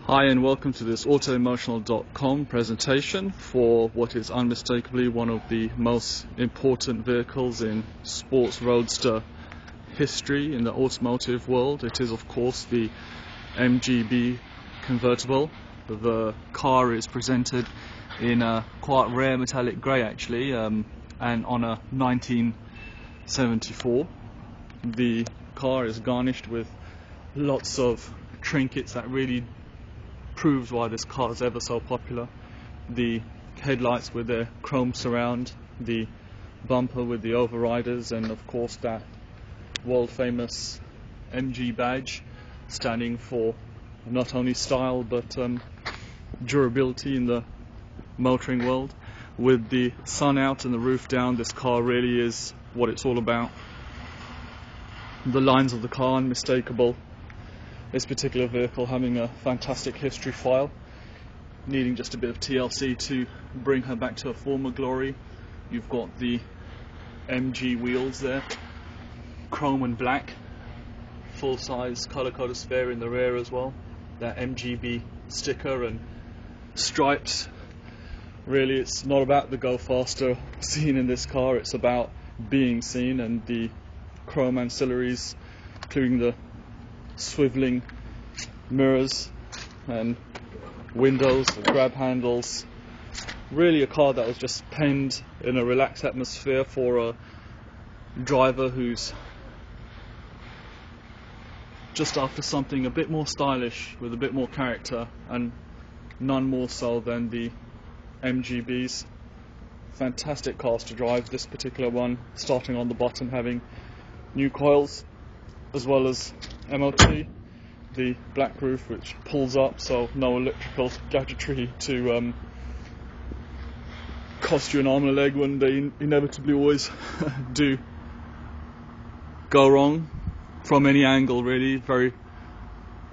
Hi and welcome to this 𝗔𝗨𝗧𝗢𝗡𝗠𝗢𝗧𝗢 presentation for what is unmistakably one of the most important vehicles in sports roadster history in the automotive world. It is of course the Mgb convertible. The car is presented in a quite rare metallic grey actually, and on a 1974. The car is garnished with lots of trinkets that really proves why this car is ever so popular. The headlights with their chrome surround, the bumper with the overriders, and of course that world famous MG badge standing for not only style but durability in the motoring world. With the sun out and the roof down, this car really is what it's all about. The lines of the car unmistakable. This particular vehicle having a fantastic history file, needing just a bit of TLC to bring her back to her former glory. You've got the MG wheels there, chrome and black, full-size colour-coded spare in the rear as well. That Mgb sticker and stripes. Really, it's not about the go faster seen in this car, it's about being seen, and the chrome ancillaries, including the swiveling mirrors and windows, the grab handles. Really a car that was just penned in a relaxed atmosphere for a driver who's just after something a bit more stylish with a bit more character, and none more so than the Mgbs. Fantastic cars to drive. This particular one starting on the bottom, having new coils as well as MOT, the black roof which pulls up, so no electrical gadgetry to cost you an arm and a leg when they inevitably always do go wrong from any angle. Really very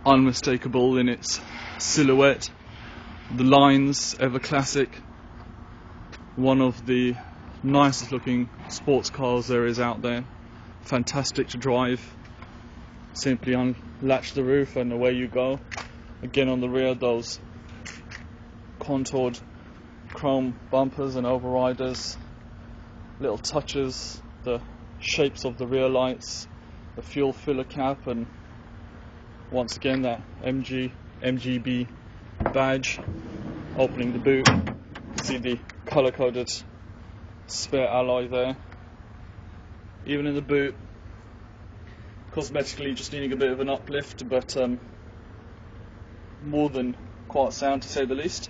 unmistakable in its silhouette. The lines, ever classic. One of the nicest looking sports cars there is out there. Fantastic to drive. Simply unlatch the roof and away you go. Again, on the rear, those contoured chrome bumpers and overriders, little touches, the shapes of the rear lights, the fuel filler cap, and once again that Mgb badge. Opening the boot, see the colour-coded spare alloy there. Even in the boot, cosmetically just needing a bit of an uplift, but more than quite sound to say the least.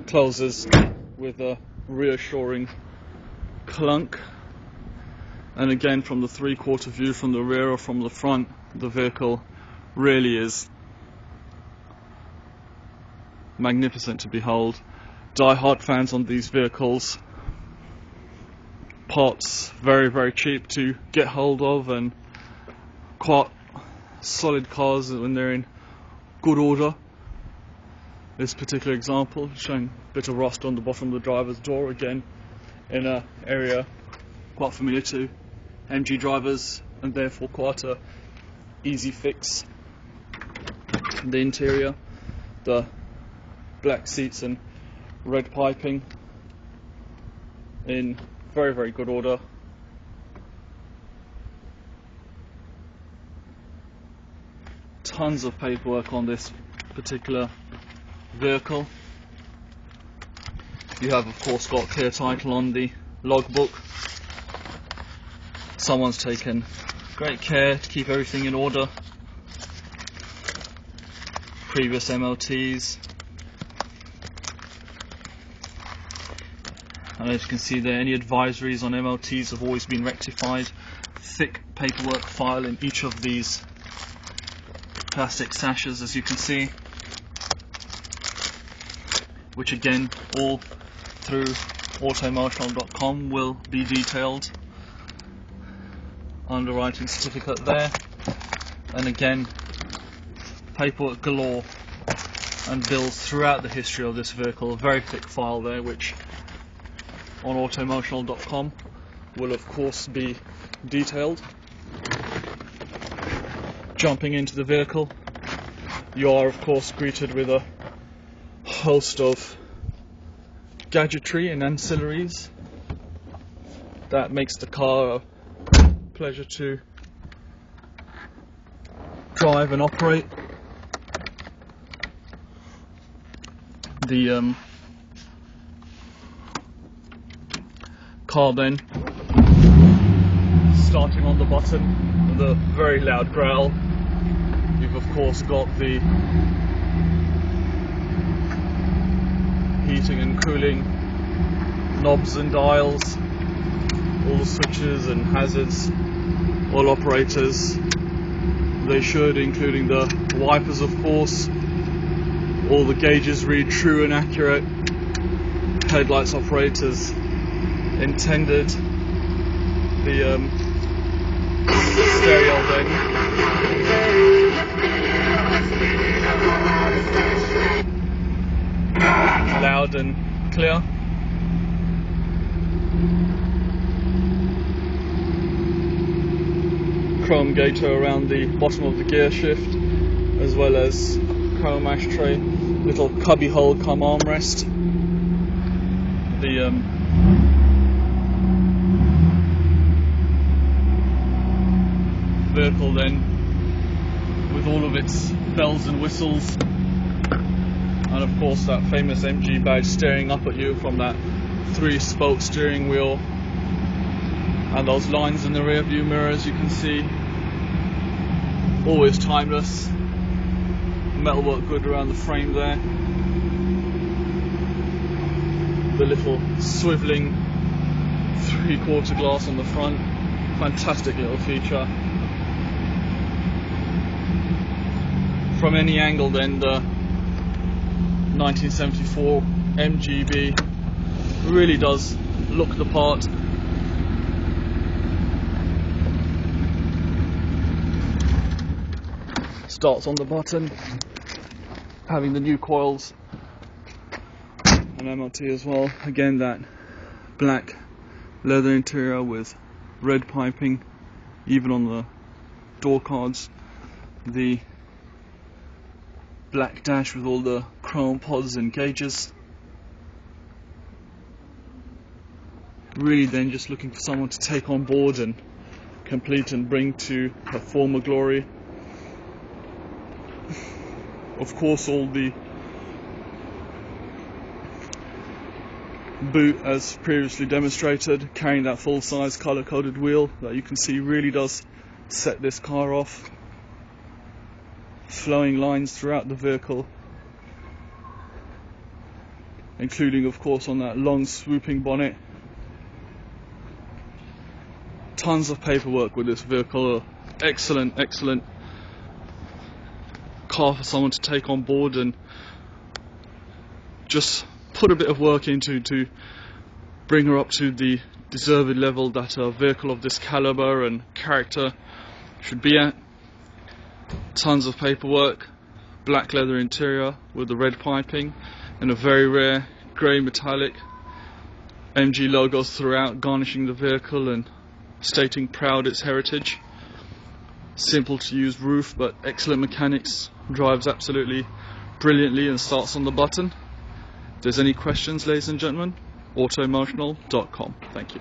Closes with a reassuring clunk, and again from the three-quarter view from the rear or from the front, the vehicle really is magnificent to behold. Die-hard fans on these vehicles. Parts very cheap to get hold of, and quite solid cars when they're in good order. This particular example showing a bit of rust on the bottom of the driver's door, again in an area quite familiar to MG drivers and therefore quite a easy fix. The interior, the black seats and red piping in very good order. Tons of paperwork on this particular vehicle. You have of course got clear title on the logbook. Someone's taken great care to keep everything in order. Previous MOTs. And as you can see there, any advisories on MOTs have always been rectified. Thick paperwork file in each of these plastic sashes, as you can see, which again all through 𝗔𝗨𝗧𝗢𝗡𝗠𝗢𝗧𝗢𝗡 will be detailed. Underwriting certificate there, and again paperwork galore and bills throughout the history of this vehicle. A very thick file there, which on 𝗔𝗨𝗧𝗢𝗡𝗢𝗧𝗢𝗡 will of course be detailed. Jumping into the vehicle, you are of course greeted with a host of gadgetry and ancillaries that makes the car a pleasure to drive and operate. The car then, starting on the button with a very loud growl. You've of course got the heating and cooling knobs and dials, all the switches and hazards, all operators. They should, including the wipers of course. All the gauges read true and accurate. Headlights operators intended. The stereo then. Loud and clear. Chrome gator around the bottom of the gear shift, as well as chrome ashtray, little cubby hole cum armrest. The vehicle then, with all of its bells and whistles, and of course that famous MG badge staring up at you from that 3-spoke steering wheel, and those lines in the rear view mirror, as you can see. Always timeless. Metalwork good around the frame there. The little swivelling 3/4 glass on the front. Fantastic little feature. From any angle then, the 1974 Mgb really does look the part. Starts on the button, having the new coils and MOT as well. Again, that black leather interior with red piping, even on the door cards. The black dash with all the chrome pods and gauges. Really then just looking for someone to take on board and complete and bring to her former glory. Of course, all the boot, as previously demonstrated, carrying that full-size colour-coded wheel that you can see really does set this car off. Flowing lines throughout the vehicle, including of course on that long swooping bonnet. Tons of paperwork with this vehicle. Excellent car for someone to take on board and just put a bit of work into to bring her up to the deserved level that a vehicle of this caliber and character should be at. Tons of paperwork, black leather interior with the red piping, and a very rare grey metallic MG logos throughout, garnishing the vehicle and stating proud its heritage. Simple to use roof, but excellent mechanics. Drives absolutely brilliantly and starts on the button. If there's any questions, ladies and gentlemen, autoemotional.com. Thank you.